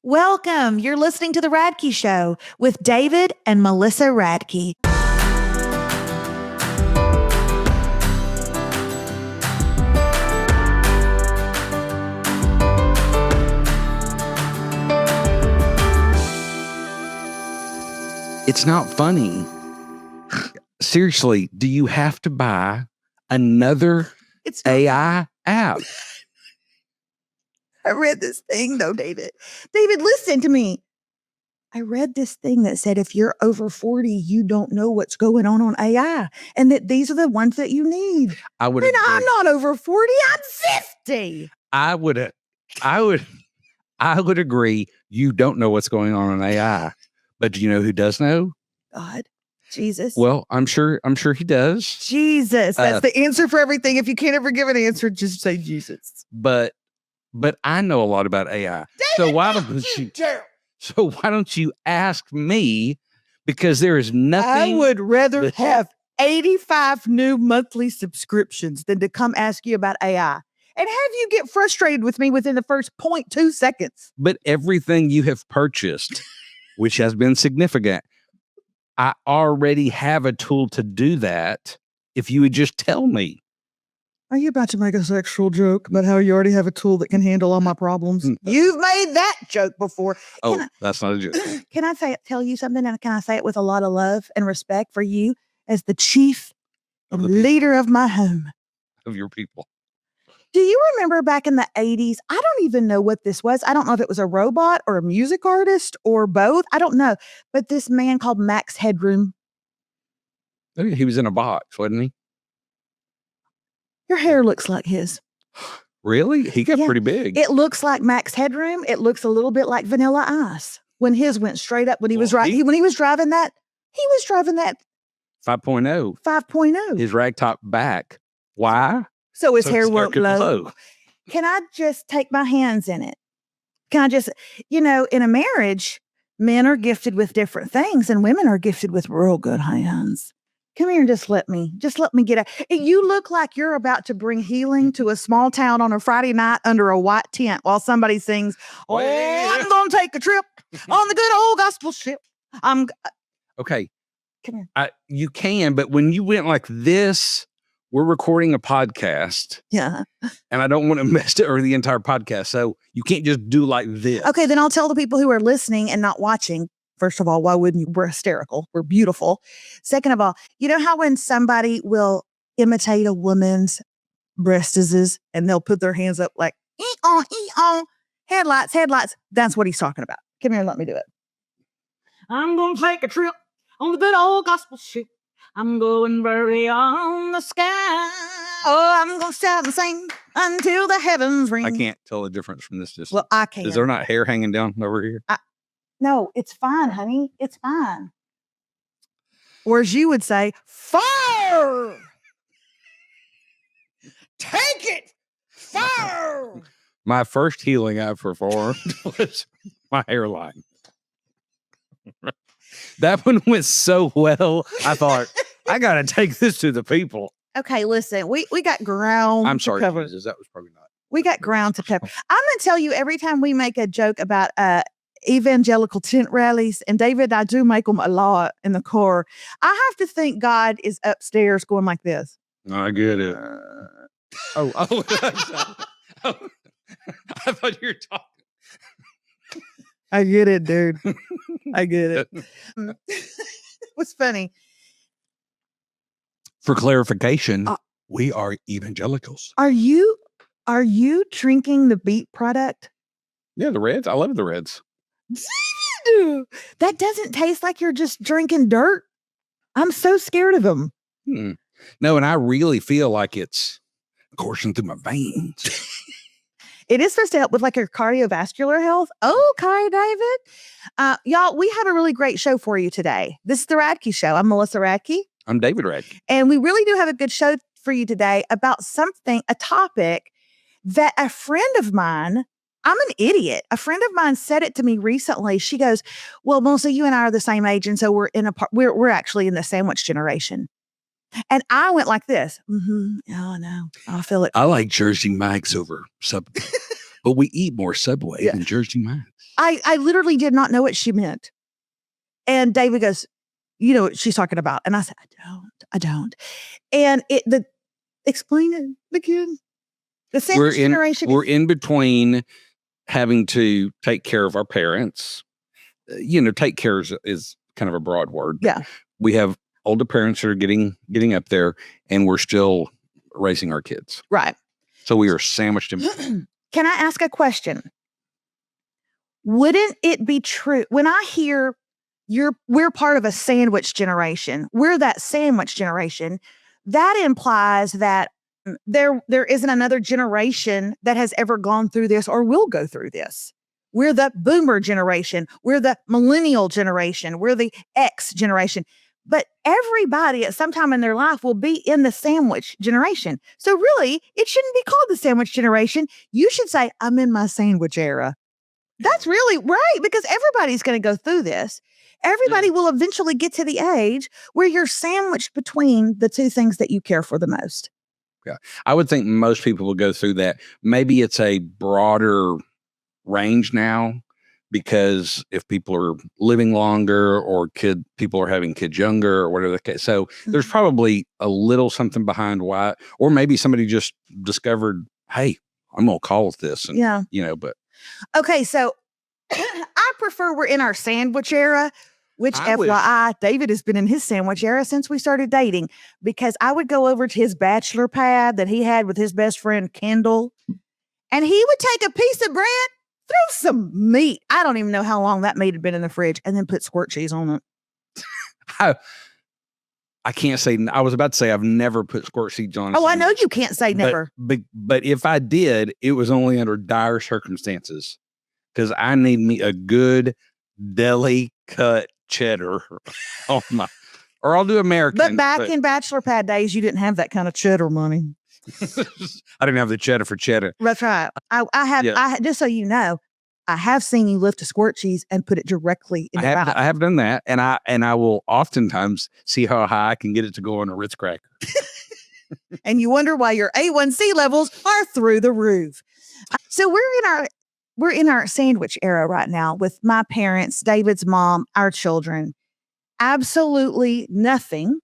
Welcome. You're listening to The Radke Show with David and Melissa Radke. It's not funny. Seriously, do you have to buy another AI app? I read this thing though, David. David, listen to me. I read this thing that said if you're over 40, you don't know what's going on AI, and that these are the ones that you need. I'm not over 40. I'm 50. I would agree. You don't know what's going on in AI, but do you know who does know? God, Jesus. Well, I'm sure he does. Jesus, that's the answer for everything. If you can't ever give an answer, just say Jesus. But I know a lot about AI. So why don't you ask me? Because there is nothing. I would rather have 85 new monthly subscriptions than to come ask you about AI and have you get frustrated with me within the first 0.2 seconds. But everything you have purchased, which has been significant, I already have a tool to do that. If you would just tell me. Are you about to make a sexual joke about how you already have a tool that can handle all my problems? You've made that joke before. That's not a joke. Can I tell you something? And can I say it with a lot of love and respect for you as the chief leader of my home? Of your people. Do you remember back in the 80s? I don't even know what this was. I don't know if it was a robot or a music artist or both. I don't know. But this man called Max Headroom. He was in a box, wasn't he? Your hair looks like his. Really? He got pretty big. It looks like Max Headroom. It looks a little bit like Vanilla Ice when his went straight up when he was when he was driving that. He was driving that 5.0. 5.0. His rag top back. Why? So his hair won't blow. Can I just take my hands in it? Can I just, in a marriage, men are gifted with different things and women are gifted with real good hands. Come here and just let me get out. You look like you're about to bring healing to a small town on a Friday night under a white tent while somebody sings, "Oh, I'm going to take a trip on the good old gospel ship." Okay. Come here. You can, but when you went like this, we're recording a podcast. Yeah. And I don't want to mess over the entire podcast. So you can't just do like this. Okay, then I'll tell the people who are listening and not watching. First of all, why wouldn't you? We're hysterical. We're beautiful. Second of all, you know how when somebody will imitate a woman's breastises and they'll put their hands up like, ee-on, headlights. That's what he's talking about. Come here and let me do it. I'm going to take a trip on the good old gospel ship. I'm going very on the sky. Oh, I'm going to shout and sing until the heavens ring. I can't tell the difference from this distance. Well, I can. Is there not hair hanging down over here? No, it's fine, honey. It's fine. Or as you would say, fire! Take it! Fire! My first healing I've performed was my hairline. That one went so well. I thought, I got to take this to the people. Okay, listen, we got ground. I'm sorry, to cover. Jesus, that was probably not. We got ground to cover. I'm going to tell you, every time we make a joke about evangelical tent rallies, and David, I do make them a lot in the car, I have to think God is upstairs going like this. I get it. I thought you were talking. I get it, dude. I get it. What's funny? For clarification, we are evangelicals. Are you drinking the beet product? Yeah, the Reds. I love the Reds. That doesn't taste like you're just drinking dirt. I'm so scared of them. No, and I really feel like it's coursing through my veins. It is supposed to help with like your cardiovascular health. Okay, David. Y'all, we have a really great show for you today. This is the Radke Show. I'm Melissa Radke. I'm David Radke. And we really do have a good show for you today about a topic that a friend of mine, I'm an idiot. A friend of mine said it to me recently. She goes, "Well, Melissa, you and I are the same age. And so we're actually in the sandwich generation." And I went like this. Oh, no, I feel it. I like Jersey Mike's over Subway, but we eat more Subway than Jersey Mike's. I literally did not know what she meant. And David goes, you know what she's talking about. And I said, I don't. And explain it again. The sandwich generation. We're in between having to take care of our parents. Take care is kind of a broad word. Yeah. We have older parents that are getting up there, and we're still raising our kids. Right. So we are sandwiched in. Can I ask a question? Wouldn't it be true when I hear we're part of a sandwich generation? We're that sandwich generation. That implies that there isn't another generation that has ever gone through this or will go through this. We're the boomer generation. We're the millennial generation. We're the X generation. But everybody at some time in their life will be in the sandwich generation. So really, it shouldn't be called the sandwich generation. You should say, I'm in my sandwich era. That's really right, because everybody's going to go through this. Everybody will eventually get to the age where you're sandwiched between the two things that you care for the most. Yeah. I would think most people will go through that. Maybe it's a broader range now, because if people are living longer or people are having kids younger or whatever the case. So there's probably a little something behind why, or maybe somebody just discovered, hey, I'm going to call it this. And, but. Okay. So I prefer we're in our sandwich era, which FYI, David has been in his sandwich era since we started dating, because I would go over to his bachelor pad that he had with his best friend, Kendall, and he would take a piece of bread, throw some meat. I don't even know how long that meat had been in the fridge, and then put squirt cheese on it. I can't say, I was about to say I've never put squirt cheese on. Oh, I know you can't say never. But if I did, it was only under dire circumstances, because I need me a good deli cut cheddar on my, or I'll do American. But back in bachelor pad days, you didn't have that kind of cheddar money. I didn't have the cheddar for cheddar. That's right. I have, just so you know, I have seen you lift a squirt cheese and put it directly in the mouth. I have done that, and I will oftentimes see how high I can get it to go on a Ritz cracker. And you wonder why your A1C levels are through the roof. So we're in our sandwich era right now with my parents, David's mom, our children. Absolutely nothing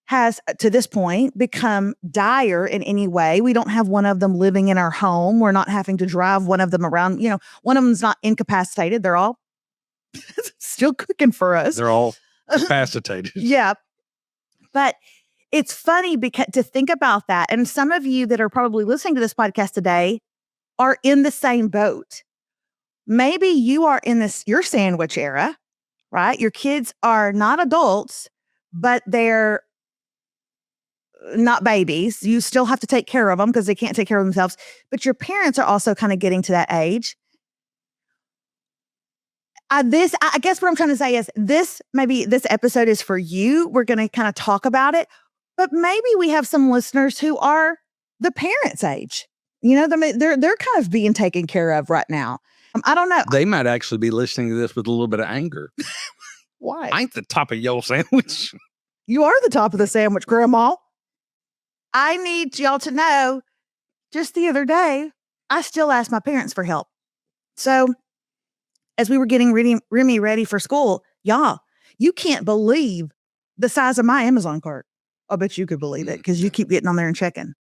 has, to this point, become dire in any way. We don't have one of them living in our home. We're not having to drive one of them around. One of them's not incapacitated. They're all still cooking for us. They're all incapacitated. Yeah. But it's funny because to think about that. And some of you that are probably listening to this podcast today are in the same boat. Maybe you are in your sandwich era, right? Your kids are not adults, but they're not babies. You still have to take care of them because they can't take care of themselves. But your parents are also kind of getting to that age. I guess what I'm trying to say is maybe this episode is for you. We're going to kind of talk about it, but maybe we have some listeners who are the parents' age. They're kind of being taken care of right now. I don't know. They might actually be listening to this with a little bit of anger. Why? I ain't the top of your sandwich. You are the top of the sandwich, Grandma. I need y'all to know, just the other day, I still asked my parents for help. So as we were getting Remy ready for school, y'all, you can't believe the size of my Amazon cart. I bet you could believe it because you keep getting on there and checking.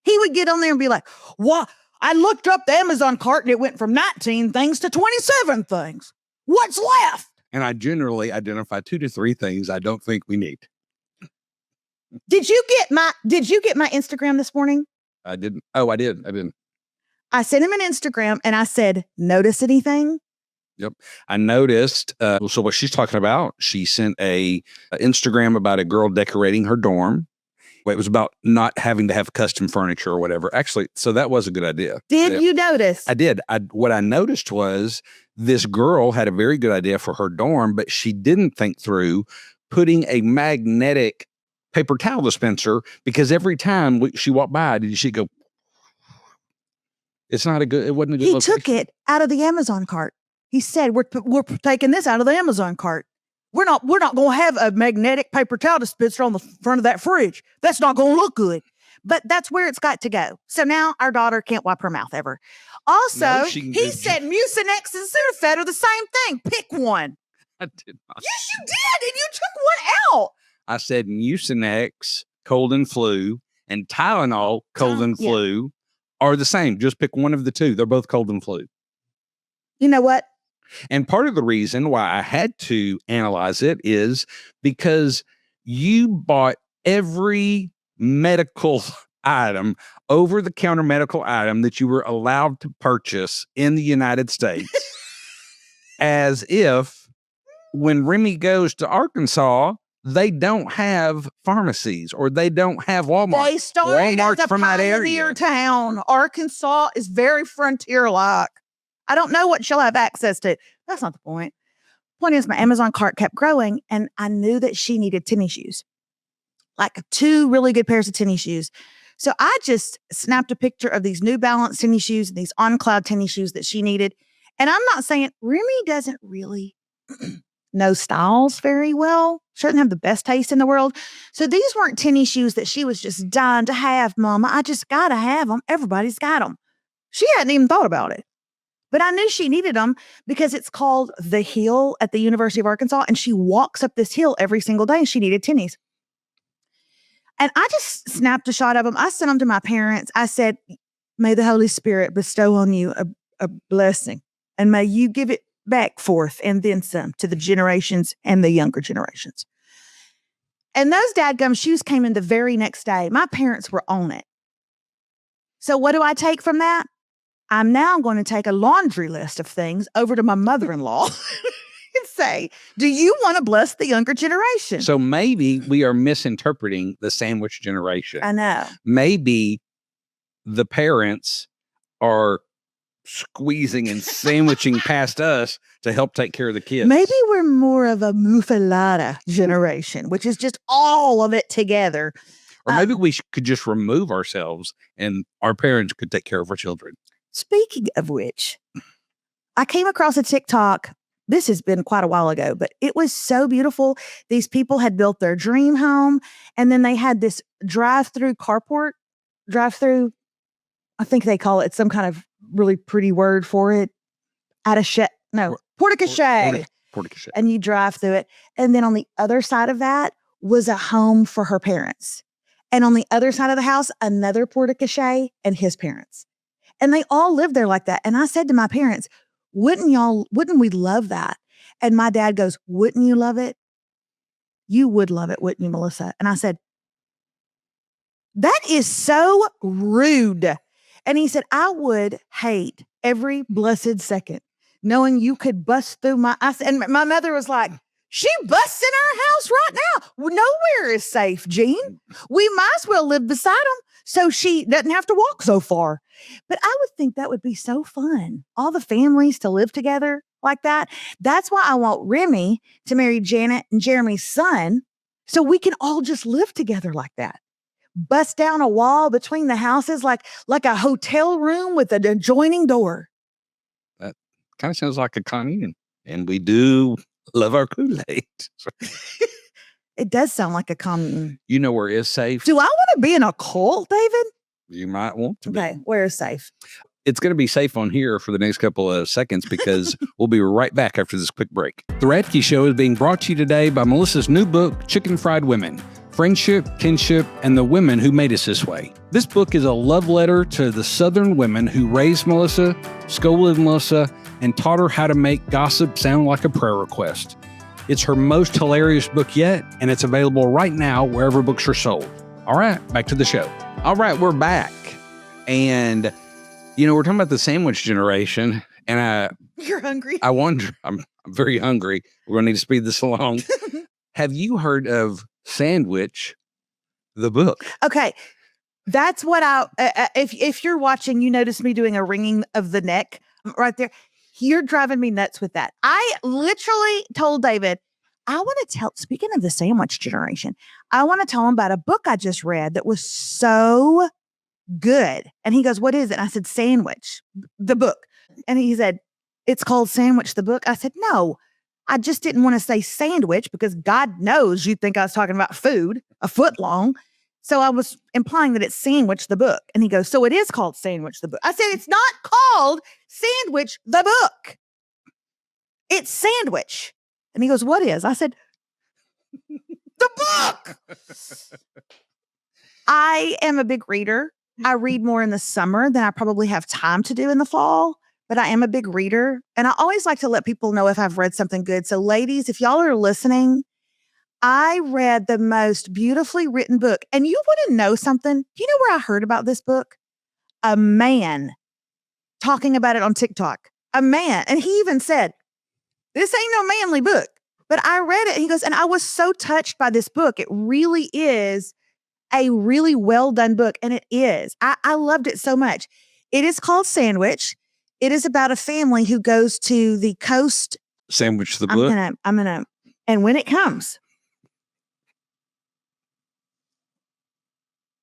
He would get on there and be like, what? I looked up the Amazon cart and it went from 19 things to 27 things. What's left? And I generally identify 2 to 3 things I don't think we need. Did you get my Instagram this morning? I didn't. Oh, I did. I sent him an Instagram and I said, notice anything? Yep. I noticed. So what she's talking about, she sent a Instagram about a girl decorating her dorm. It was about not having to have custom furniture or whatever. Actually, so that was a good idea. Did you notice? I did. What I noticed was this girl had a very good idea for her dorm, but she didn't think through putting a magnetic paper towel dispenser, because every time she walked by, she'd go, it wasn't a good location. He took it out of the Amazon cart. He said, we're taking this out of the Amazon cart. We're not going to have a magnetic paper towel dispenser on the front of that fridge. That's not going to look good. But that's where it's got to go. So now our daughter can't wipe her mouth ever. Also, No, she can he just- said Mucinex and Sudafed are the same thing. Pick one. I did not. Yes, you did. And you took one out. I said Mucinex, cold and flu, and Tylenol, cold and Yeah. flu, are the same. Just pick one of the two. They're both cold and flu. You know what? And part of the reason why I had to analyze it is because you bought every medical item, over the counter medical item that you were allowed to purchase in the United States, as if when Remy goes to Arkansas, they don't have pharmacies or they don't have Walmart. They started Walmart's as a from that pioneer area. town. Arkansas is very frontier-like. I don't know what she'll have access to. That's not the point. Point is, my Amazon cart kept growing, and I knew that she needed tennis shoes, like 2 really good pairs of tennis shoes. So I just snapped a picture of these New Balance tennis shoes and these On Cloud tennis shoes that she needed. And I'm not saying Remy doesn't really know styles very well. She doesn't have the best taste in the world. So these weren't tennis shoes that she was just dying to have, Mama. I just got to have them. Everybody's got them. She hadn't even thought about it. But I knew she needed them because it's called The Hill at the University of Arkansas. And she walks up this hill every single day and she needed tennies. And I just snapped a shot of them. I sent them to my parents. I said, may the Holy Spirit bestow on you a blessing, and may you give it back forth and then some to the generations and the younger generations. And those dadgum shoes came in the very next day. My parents were on it. So what do I take from that? I'm now going to take a laundry list of things over to my mother-in-law and say, do you want to bless the younger generation? So maybe we are misinterpreting the sandwich generation. I know. Maybe the parents are squeezing and sandwiching past us to help take care of the kids. Maybe we're more of a muffalata generation, which is just all of it together. Or maybe we could just remove ourselves and our parents could take care of our children. Speaking of which, I came across a TikTok. This has been quite a while ago, but it was so beautiful. These people had built their dream home, and then they had this drive-through carport. Drive-through, I think they call it some kind of really pretty word for it. Porte-cochere. Porte-cochere. And you drive through it. And then on the other side of that was a home for her parents. And on the other side of the house, another porte-cochere and his parents. And they all lived there like that. And I said to my parents, wouldn't we love that? And my dad goes, wouldn't you love it? You would love it, wouldn't you, Melissa? And I said, that is so rude. And he said, I would hate every blessed second knowing you could bust through and my mother was like, she busts in our house right now. Nowhere is safe, Jean. We might as well live beside them so she doesn't have to walk so far. But I would think that would be so fun. All the families to live together like that. That's why I want Remy to marry Janet and Jeremy's son so we can all just live together like that. Bust down a wall between the houses like a hotel room with an adjoining door. That kind of sounds like a commune. And we do love our Kool-Aid. It does sound like a commune. You know where is safe? Do I want to be in a cult, David? You might want to be. Okay, where is safe? It's going to be safe on here for the next couple of seconds because we'll be right back after this quick break. The Radke Show is being brought to you today by Melissa's new book, Chicken Fried Women: Friendship, Kinship, and the Women Who Made Us This Way. This book is a love letter to the Southern women who raised Melissa, scolded Melissa, and taught her how to make gossip sound like a prayer request. It's her most hilarious book yet, and it's available right now wherever books are sold. All right, back to the show. All right, we're back. And, we're talking about the sandwich generation, and You're hungry? I wonder, I'm very hungry. We're going to need to speed this along. Have you heard of Sandwich, the book? Okay. That's what if you're watching, you notice me doing a wringing of the neck right there. You're driving me nuts with that. I literally told David, speaking of the sandwich generation, I want to tell him about a book I just read that was so good. And he goes, what is it? And I said, Sandwich, the book. And he said, it's called Sandwich, the book. I said, no, I just didn't want to say sandwich because God knows you think I was talking about food, a foot long. So I was implying that it's Sandwich the book. And he goes, so it is called Sandwich the book. I said, it's not called Sandwich the book. It's Sandwich. And he goes, what is? I said, the book. I am a big reader. I read more in the summer than I probably have time to do in the fall, but I am a big reader. And I always like to let people know if I've read something good. So ladies, if y'all are listening, I read the most beautifully written book. And you want to know something? You know where I heard about this book? A man talking about it on TikTok. A man. And he even said, this ain't no manly book. But I read it. And he goes, and I was so touched by this book. It really is a really well done book. And it is. I loved it so much. It is called Sandwich. It is about a family who goes to the coast. Sandwich the book. I'm gonna, and when it comes,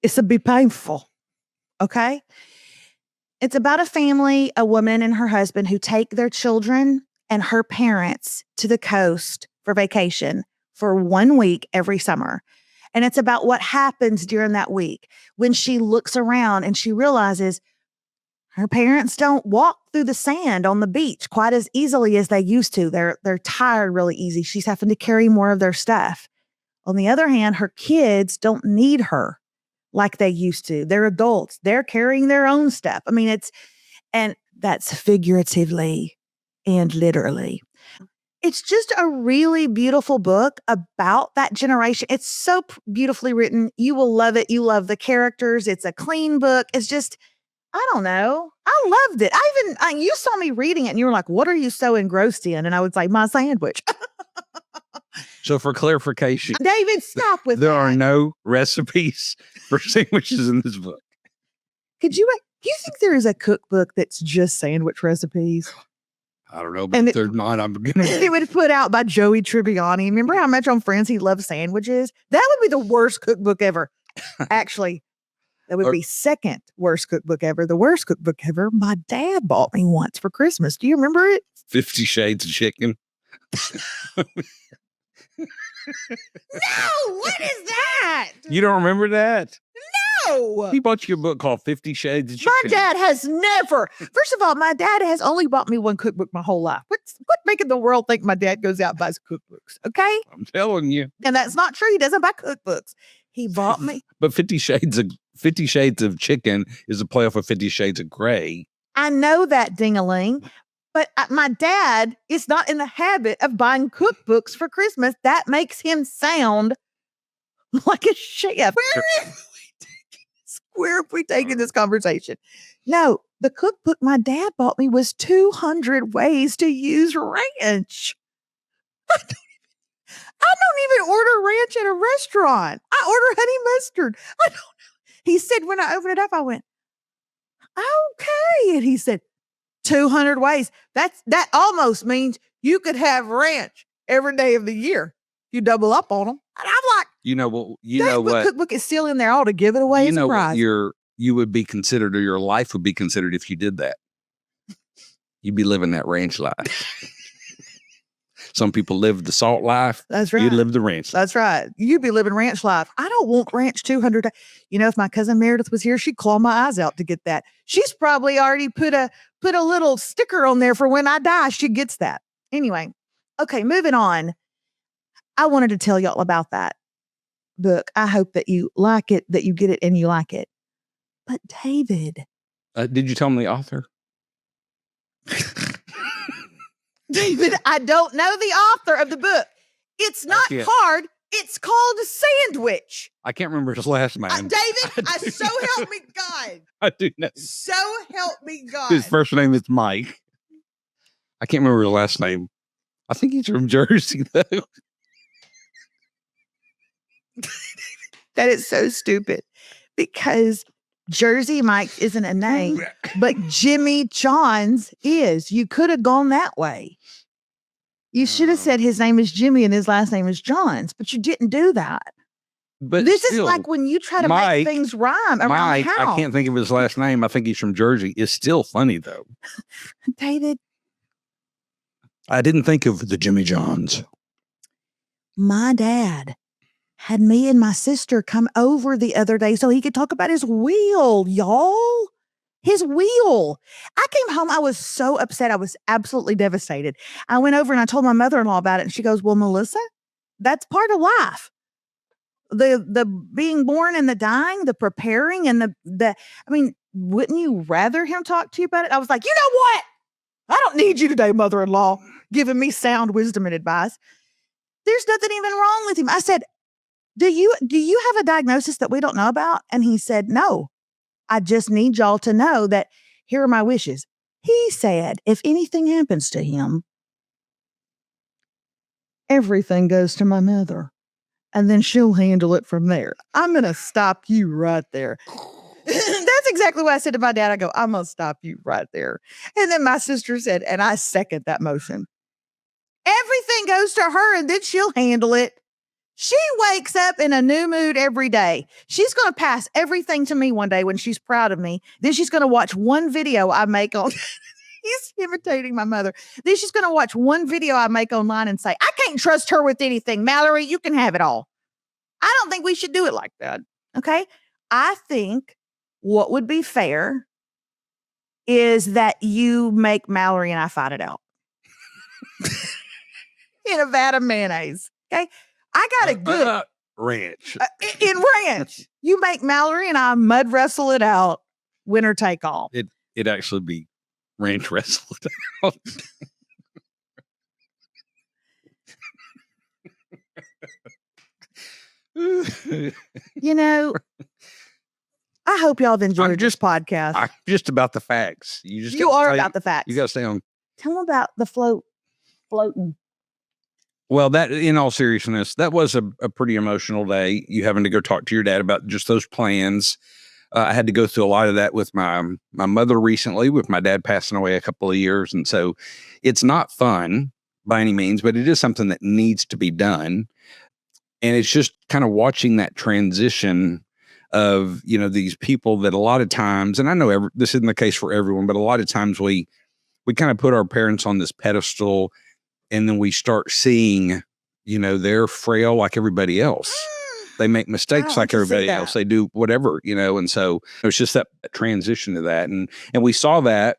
it's a be painful. Okay. It's about a family, a woman and her husband who take their children and her parents to the coast for vacation for 1 week every summer. And it's about what happens during that week when she looks around and she realizes her parents don't walk through the sand on the beach quite as easily as they used to. They're tired really easy. She's having to carry more of their stuff. On the other hand, her kids don't need her like they used to. They're adults. They're carrying their own stuff. I mean, and that's figuratively and literally. It's just a really beautiful book about that generation. It's so beautifully written. You will love it. You love the characters. It's a clean book. It's just, I don't know. I loved it. You saw me reading it and you were like, what are you so engrossed in? And I was like, my sandwich. So for clarification, David, stop with there that. are no recipes for sandwiches in this book. Do you think there is a cookbook that's just sandwich recipes? I don't know, but if they're not, I'm going to. It was put out by Joey Tribbiani. Remember how much on Friends he loved sandwiches? That would be the worst cookbook ever. Actually, that would be second worst cookbook ever. The worst cookbook ever, my dad bought me once for Christmas. Do you remember it? 50 Shades of Chicken. No, what is that? You don't remember that? No. He bought you a book called 50 Shades of Chicken. My dad has never. First of all, my dad has only bought me one cookbook my whole life. What making the world think my dad goes out and buys cookbooks? Okay. I'm telling you. And that's not true. He doesn't buy cookbooks. He bought me. But 50 Shades of Chicken is a playoff of 50 Shades of Grey. I know that, ding-a-ling. But my dad is not in the habit of buying cookbooks for Christmas. That makes him sound like a chef. Where have we taken this conversation? No, the cookbook my dad bought me was 200 ways to use ranch. I don't even order ranch at a restaurant. I order honey mustard. I don't know. He said when I opened it up, I went, okay. And he said, 200 ways. That almost means you could have ranch every day of the year. You double up on them. And I'm like, you know what? Cookbook is still in there. I ought to give it away as a prize. You would be considered, or your life would be considered if you did that. You'd be living that ranch life. Some people live the salt life. That's right. You live the ranch life. That's right. You'd be living ranch life. I don't want ranch 200. You know, if my cousin Meredith was here, she'd claw my eyes out to get that. She's probably already put a little sticker on there for when I die. She gets that. Anyway, okay, moving on. I wanted to tell y'all about that book. I hope that you like it, that you get it and you like it. But David. Did you tell me the author? David, I don't know the author of the book. It's not hard. It's called Sandwich. I can't remember his last name. David, so help me God. I do know. So help me God. His first name is Mike. I can't remember his last name. I think he's from Jersey, though. That is so stupid because Jersey Mike isn't a name, but Jimmy John's is. You could have gone that way. You should have said his name is Jimmy and his last name is Johns, but you didn't do that. But this is like when you try to make things rhyme around Mike, how. I can't think of his last name. I think he's from Jersey. It's still funny, though. David. I didn't think of the Jimmy Johns. My dad had me and my sister come over the other day so he could talk about his wheel, y'all. His wheel. I came home. I was so upset. I was absolutely devastated. I went over and I told my mother-in-law about it. And she goes, well, Melissa, that's part of life. The being born and the dying, the preparing and I mean, wouldn't you rather him talk to you about it? I was like, you know what? I don't need you today, mother-in-law, giving me sound wisdom and advice. There's nothing even wrong with him. I said, do you have a diagnosis that we don't know about? And he said, no. I just need y'all to know that here are my wishes. He said, if anything happens to him, everything goes to my mother, and then she'll handle it from there. I'm going to stop you right there. That's exactly what I said to my dad. I go, I'm going to stop you right there. And then my sister said, and I second that motion, everything goes to her and then she'll handle it. She wakes up in a new mood every day. She's going to pass everything to me one day when she's proud of me. Then she's going to watch one video I make on. He's imitating my mother. Then she's going to watch one video I make online and say, I can't trust her with anything. Mallory, you can have it all. I don't think we should do it like that. Okay. I think what would be fair is that you make Mallory and I fight it out in a vat of mayonnaise. Okay. I got a good ranch. In ranch. You make Mallory and I mud wrestle it out, winner take all. It'd actually be ranch wrestle it out. You know, I hope y'all have enjoyed this podcast. I'm just about the facts. You are about the facts. You got to stay on. Tell them about the floating. Well, that, in all seriousness, that was a pretty emotional day. You having to go talk to your dad about just those plans. I had to go through a lot of that with my mother recently, with my dad passing away a couple of years. And so it's not fun by any means, but it is something that needs to be done. And it's just kind of watching that transition of, these people that a lot of times, and I know this isn't the case for everyone, but a lot of times we kind of put our parents on this pedestal, and then we start seeing, they're frail like everybody else. They make mistakes like everybody else. They do whatever, and so it's just that transition to that. And we saw that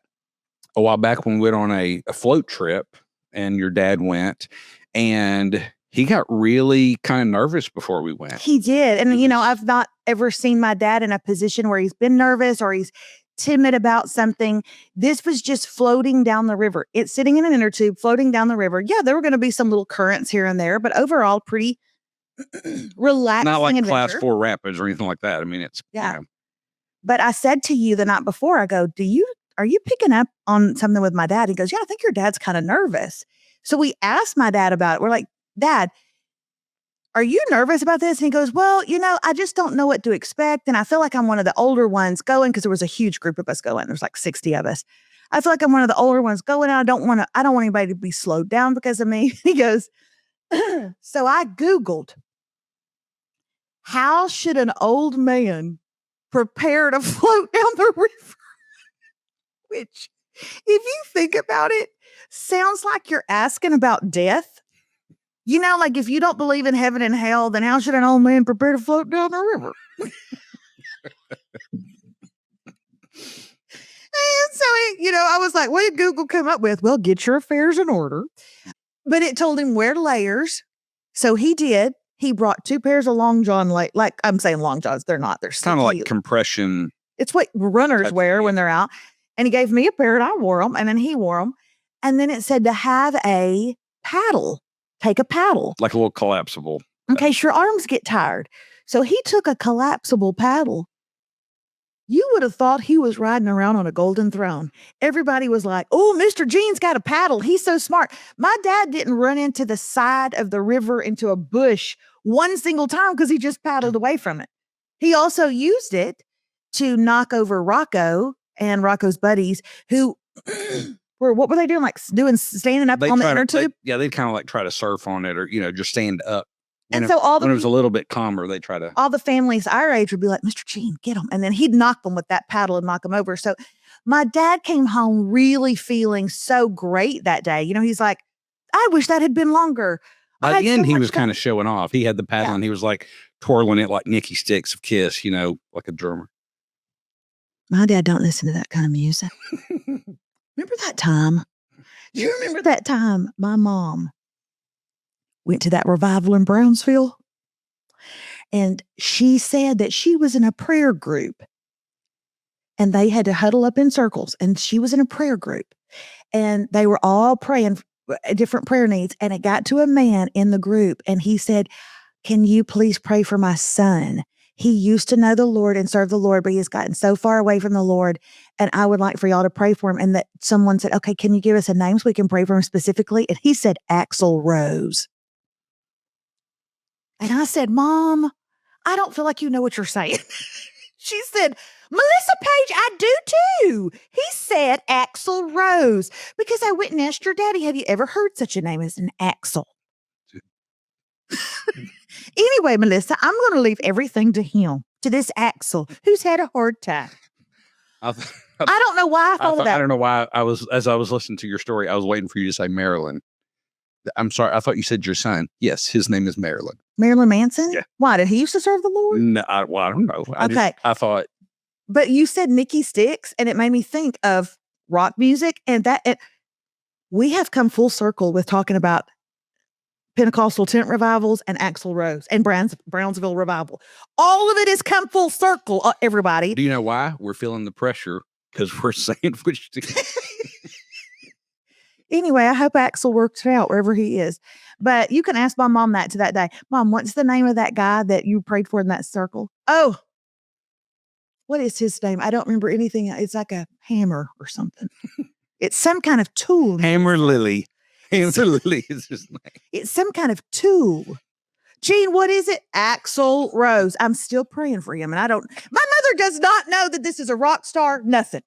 a while back when we went on a float trip, and your dad went, and he got really kind of nervous before we went. He did. And, I've not ever seen my dad in a position where he's been nervous or he's timid about something. This was just floating down the river. It's sitting in an inner tube, floating down the river. Yeah, there were going to be some little currents here and there, but overall pretty relaxing. Not like adventure. Class 4 rapids or anything like that. I mean, it's yeah. But I said to you the night before, I go, are you picking up on something with my dad? He goes, yeah, I think your dad's kind of nervous. So we asked my dad about it. We're like, Dad, are you nervous about this? And he goes, well, I just don't know what to expect. And I feel like I'm one of the older ones going, because there was a huge group of us going. There's like 60 of us. I feel like I'm one of the older ones going. And I don't want anybody to be slowed down because of me. He goes, so I Googled, how should an old man prepare to float down the river? Which, if you think about it, sounds like you're asking about death. Like if you don't believe in heaven and hell, then how should an old man prepare to float down the river? And so, I was like, what did Google come up with? Well, get your affairs in order. But it told him wear layers. So he did. He brought 2 pairs of long john, like I'm saying long johns. They're not. They're kind of like compression. It's what runners wear when they're out. And he gave me a pair and I wore them. And then he wore them. And then it said to have a paddle. Take a paddle. Like a little collapsible. In case your arms get tired. So he took a collapsible paddle. You would have thought he was riding around on a golden throne. Everybody was like, oh, Mr. Gene's got a paddle. He's so smart. My dad didn't run into the side of the river into a bush one single time because he just paddled away from it. He also used it to knock over Rocco and Rocco's buddies who... what were they doing? Like standing up on the inner tube? They'd kind of like try to surf on it or, just stand up. And so when it was a little bit calmer, they try to. All the families our age would be like, Mr. Gene, get them. And then he'd knock them with that paddle and knock them over. So my dad came home really feeling so great that day. He's like, I wish that had been longer. By had the so end, he much was fun. kind of showing off. He had the paddle and he was like twirling it like Nikki Sticks of Kiss, like a drummer. My dad don't listen to that kind of music. Remember that time? Do you remember that time my mom went to that revival in Brownsville? And she said that she was in a prayer group and they had to huddle up in circles. And she was in a prayer group and they were all praying different prayer needs. And it got to a man in the group and he said, "Can you please pray for my son? He used to know the Lord and serve the Lord, but he has gotten so far away from the Lord. And I would like for y'all to pray for him." And that someone said, "Okay, can you give us a name so we can pray for him specifically?" And he said, "Axl Rose." And I said, "Mom, I don't feel like you know what you're saying." She said, "Melissa Page, I do too. He said Axl Rose." Because I went and asked your daddy, "Have you ever heard such a name as an Axl?" Anyway, Melissa, I'm going to leave everything to him, to this Axl, who's had a hard time. I don't know why I thought of that. I don't know why as I was listening to your story, I was waiting for you to say Marilyn. I'm sorry. I thought you said your son. Yes, his name is Marilyn. Marilyn Manson? Yeah. Why? Did he used to serve the Lord? No, I don't know. I thought. But you said Nikki Sticks, and it made me think of rock music, and we have come full circle with talking about Pentecostal tent revivals and Axl Rose and Brownsville revival. All of it has come full circle, everybody. Do you know why? We're feeling the pressure because we're sandwiched together. Anyway, I hope Axl works it out wherever he is. But you can ask my mom that to that day. "Mom, what's the name of that guy that you prayed for in that circle?" "Oh, what is his name? I don't remember anything. It's like a hammer or something. It's some kind of tool." Hammer Lily. Hammer Lily is his name. It's some kind of tool. "Gene, what is it?" "Axl Rose." I'm still praying for him. And my mother does not know that this is a rock star. Nothing.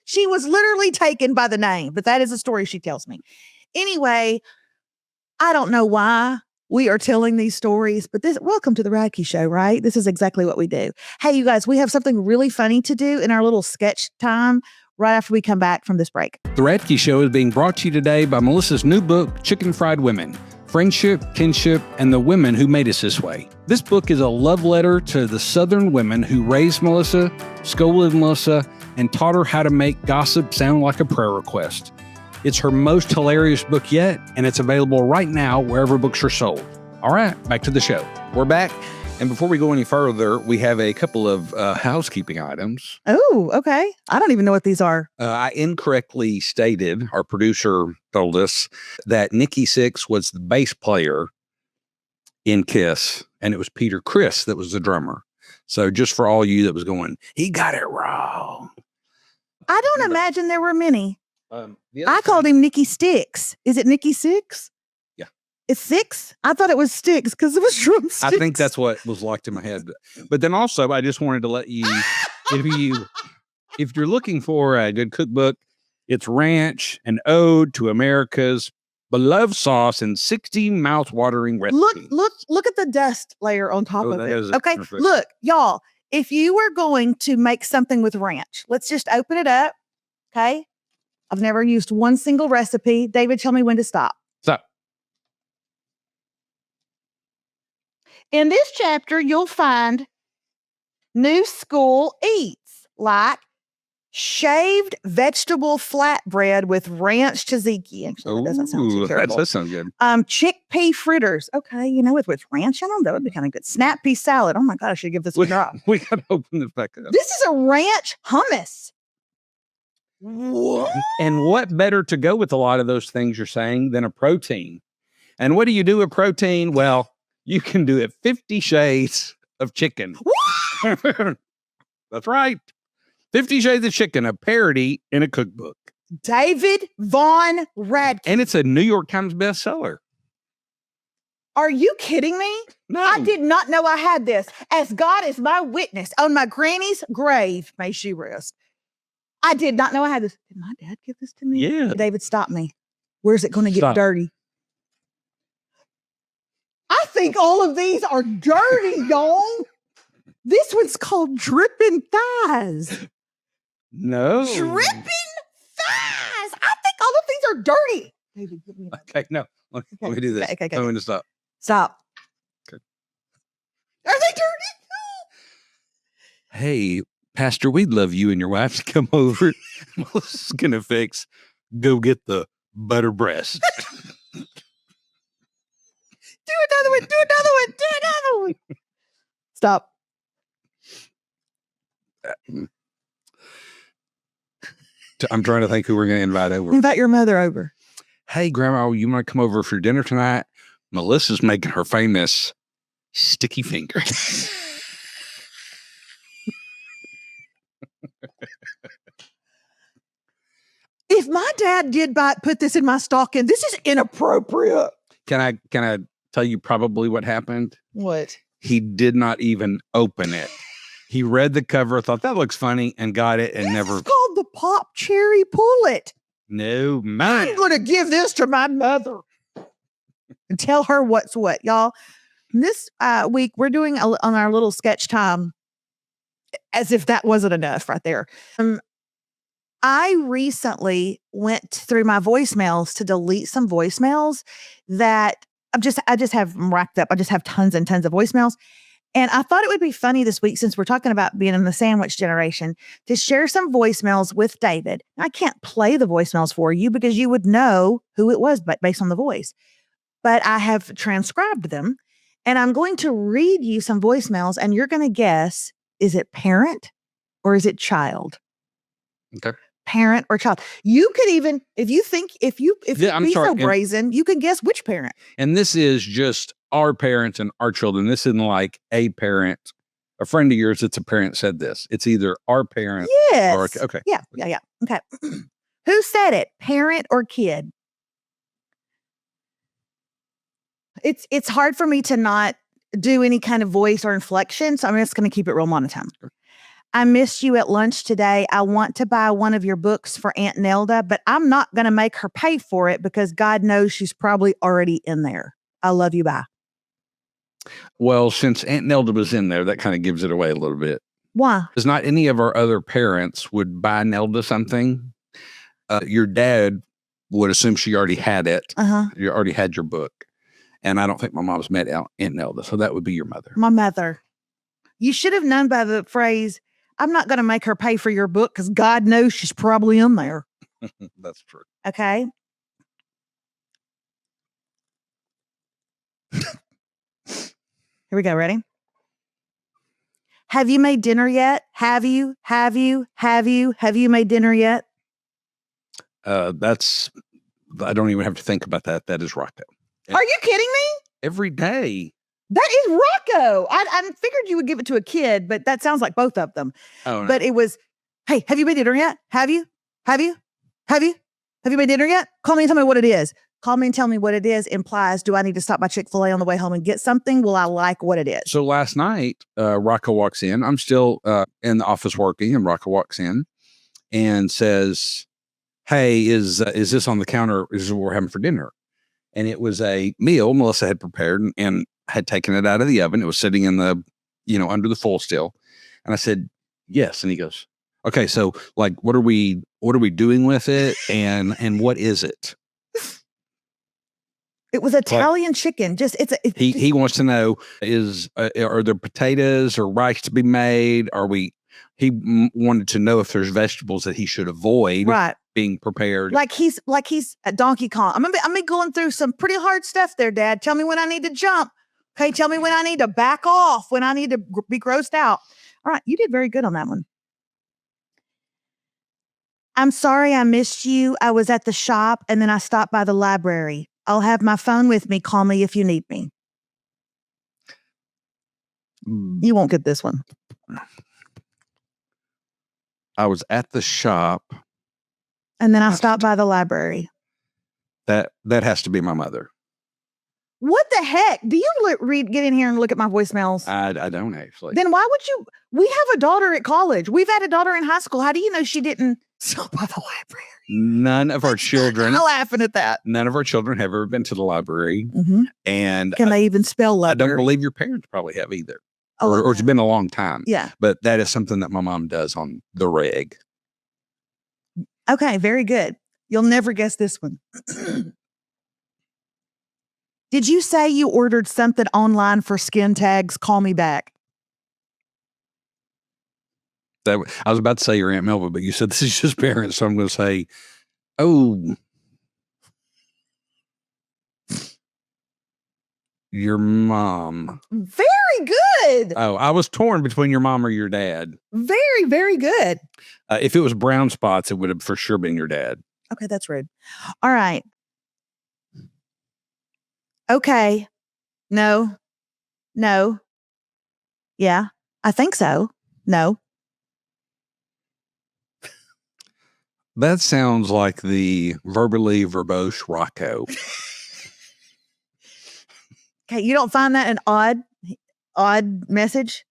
She was literally taken by the name, but that is a story she tells me. Anyway, I don't know why we are telling these stories, but welcome to the Radke Show, right? This is exactly what we do. Hey, you guys, we have something really funny to do in our little sketch time right after we come back from this break. The Radke Show is being brought to you today by Melissa's new book, Chicken Fried Women: Friendship, Kinship, and the Women Who Made Us This Way. This book is a love letter to the Southern women who raised Melissa, scolded Melissa, and taught her how to make gossip sound like a prayer request. It's her most hilarious book yet, and it's available right now wherever books are sold. All right, back to the show. We're back. And before we go any further, we have a couple of housekeeping items. Oh, okay. I don't even know what these are. I incorrectly stated, our producer told us, that Nikki Sixx was the bass player in Kiss, and it was Peter Criss that was the drummer. So just for all you that was going, he got it wrong. I don't imagine there were many. I called him Nikki Sticks. Is it Nikki Sixx? Yeah. It's Six? I thought it was Sticks because it was drumsticks. I think that's what was locked in my head. But then also, I just wanted to let you, if you're looking for a good cookbook, it's Ranch, an ode to America's beloved sauce and 60 mouth-watering recipes. Look at the dust layer on top of it. Okay, perfect. Look, y'all, if you were going to make something with ranch, let's just open it up, okay? I've never used one single recipe. David, tell me when to stop. So, in this chapter, you'll find new school eats like shaved vegetable flatbread with ranch tzatziki. Actually, that doesn't sound too terrible. That sounds good. Chickpea fritters. Okay, with ranch in them, that would be kind of good. Snap pea salad. Oh my God, I should give this a try. We got to open this back up. This is a ranch hummus. What? And what better to go with a lot of those things you're saying than a protein? And what do you do with protein? Well, you can do it 50 Shades of Chicken. That's right. 50 Shades of Chicken, a parody in a cookbook. David Von Radke. And it's a New York Times bestseller. Are you kidding me? No. I did not know I had this. As God is my witness, on my granny's grave, may she rest. I did not know I had this. Did my dad give this to me? Yeah. David, stop me. Where's it going to get dirty? I think all of these are dirty, y'all. This one's called Dripping Thighs. No. Dripping Thighs. I think all of these are dirty. David, give me Okay, no. Let me do this. Okay. I'm going to stop. Stop. Okay. Are they dirty? Hey, Pastor, we'd love you and your wife to come over. Melissa's going to go get the butter breast. Do another one. Do another one. Do another one. Stop. I'm trying to think who we're going to invite over. Invite your mother over. Hey, Grandma, you want to come over for dinner tonight? Melissa's making her famous sticky fingers. If my dad did put this in my stocking, this is inappropriate. Can I tell you probably what happened? What? He did not even open it. He read the cover, thought that looks funny, and got it, and never. It's called the Pop Cherry Pullet. No, man. I'm going to give this to my mother and tell her what's what, y'all. This week, we're doing on our little sketch time, as if that wasn't enough right there. I recently went through my voicemails to delete some voicemails that I just have them racked up. I just have tons and tons of voicemails. And I thought it would be funny this week, since we're talking about being in the sandwich generation, to share some voicemails with David. I can't play the voicemails for you because you would know who it was, but based on the voice. But I have transcribed them, and I'm going to read you some voicemails, and you're going to guess, is it parent or is it child? Okay. Parent or child. You could even, if you Yeah, be sorry. so brazen, you can guess which parent. And this is just our parents and our children. This isn't like a parent, a friend of yours that's a parent said this. It's either our parent or okay. Yeah. Okay. Who said it? Parent or kid? It's hard for me to not do any kind of voice or inflection, so I'm just going to keep it real monotone. Sure. I missed you at lunch today. I want to buy one of your books for Aunt Nelda, but I'm not going to make her pay for it because God knows she's probably already in there. I love you. Bye. Well, since Aunt Nelda was in there, that kind of gives it away a little bit. Why? Because not any of our other parents would buy Nelda something. Your dad would assume she already had it. You already had your book. And I don't think my mom's met Aunt Nelda. So that would be your mother. My mother. You should have known by the phrase, I'm not going to make her pay for your book because God knows she's probably in there. That's true. Okay. Here we go. Ready? Have you made dinner yet? Have you made dinner yet? I don't even have to think about that. That is Rocco. Are you kidding me? Every day. That is Rocco. I figured you would give it to a kid, but that sounds like both of them. Oh, no. But it was, hey, have you made dinner yet? Have you made dinner yet? Call me and tell me what it is. Call me and tell me what it is implies, do I need to stop by Chick-fil-A on the way home and get something? Will I like what it is? So last night, Rocco walks in. I'm still in the office working, and Rocco walks in and says, hey, is this on the counter? Is this what we're having for dinner? And it was a meal Melissa had prepared and had taken it out of the oven. It was sitting in the, under the full still. And I said, yes. And he goes, okay, so like, what are we doing with it? And what is it? It was Italian chicken. He wants to know, are there potatoes or rice to be made? He wanted to know if there's vegetables that he should avoid being prepared. Like he's at Donkey Kong. I'm going through some pretty hard stuff there, Dad. Tell me when I need to jump. Okay, tell me when I need to back off, when I need to be grossed out. All right, you did very good on that one. I'm sorry I missed you. I was at the shop and then I stopped by the library. I'll have my phone with me. Call me if you need me. You won't get this one. I was at the shop. And then I stopped by the library. That has to be my mother. What the heck? Do you get in here and look at my voicemails? I don't actually. Then why would you? We have a daughter at college. We've had a daughter in high school. How do you know she didn't stop by the library? None of our children. I'm laughing at that. None of our children have ever been to the library. Mm-hmm. And can they even spell library? I don't believe your parents probably have either. Or it's been a long time. Yeah. But that is something that my mom does on the reg. Okay, very good. You'll never guess this one. Did you say you ordered something online for skin tags? Call me back. I was about to say your Aunt Melva, but you said this is just parents, so I'm going to say, oh, your mom. Very good. Oh, I was torn between your mom or your dad. Very, very good. If it was brown spots, it would have for sure been your dad. Okay, that's rude. All right. Okay. No. Yeah, I think so. No. That sounds like the verbally verbose Rocco. Okay, you don't find that an odd message?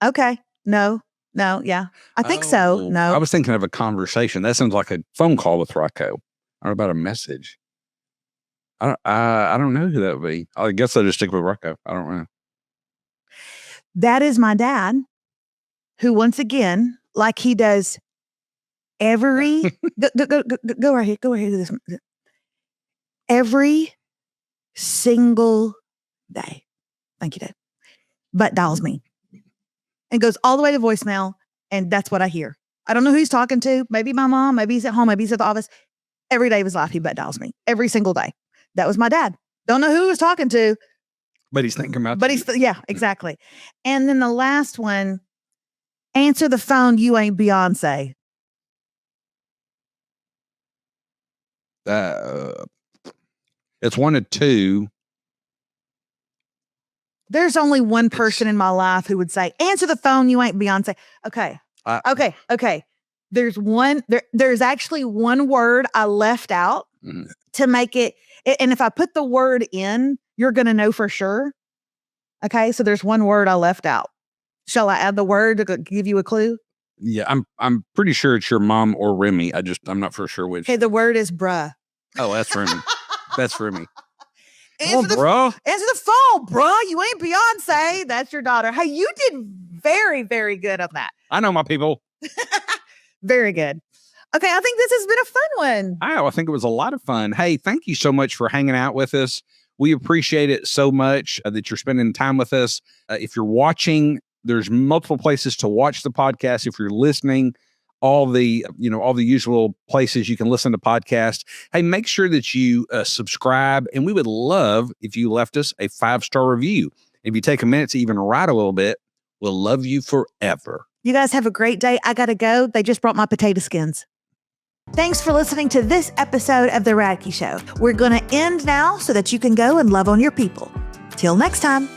Okay. No, yeah. I think so. No. I was thinking of a conversation. That sounds like a phone call with Rocco. Or about a message. I don't know who that would be. I guess I'll just stick with Rocco. I don't know. That is my dad, who once again, like he does every go right here. Go right here to this. Every single day. Thank you, Dad. But dials me and goes all the way to voicemail. And that's what I hear. I don't know who he's talking to. Maybe my mom. Maybe he's at home. Maybe he's at the office. Every day of his life, he butt dials me. Every single day. That was my dad. Don't know who he was talking to. But he's thinking about yeah, exactly. And then the last one, answer the phone, you ain't Beyoncé. It's one of two. There's only one person in my life who would say, answer the phone, you ain't Beyoncé. Okay. Okay. There's actually one word I left out to make it. And if I put the word in, you're going to know for sure. Okay. So there's one word I left out. Shall I add the word to give you a clue? Yeah, I'm pretty sure it's your mom or Remy. I'm not for sure which. Okay. The word is bruh. Oh, that's Remy. That's Remy. Answer the phone, bruh. You ain't Beyonce. That's your daughter. Hey, you did very, very good on that. I know my people. Very good. Okay, I think this has been a fun one. I think it was a lot of fun. Hey, thank you so much for hanging out with us. We appreciate it so much that you're spending time with us. If you're watching, there's multiple places to watch the podcast. If you're listening, all the usual places you can listen to podcasts. Hey, make sure that you subscribe, and we would love if you left us a 5-star review. If you take a minute to even write a little bit, we'll love you forever. You guys have a great day. I got to go. They just brought my potato skins. Thanks for listening to this episode of The Radke Show. We're going to end now so that you can go and love on your people. Till next time.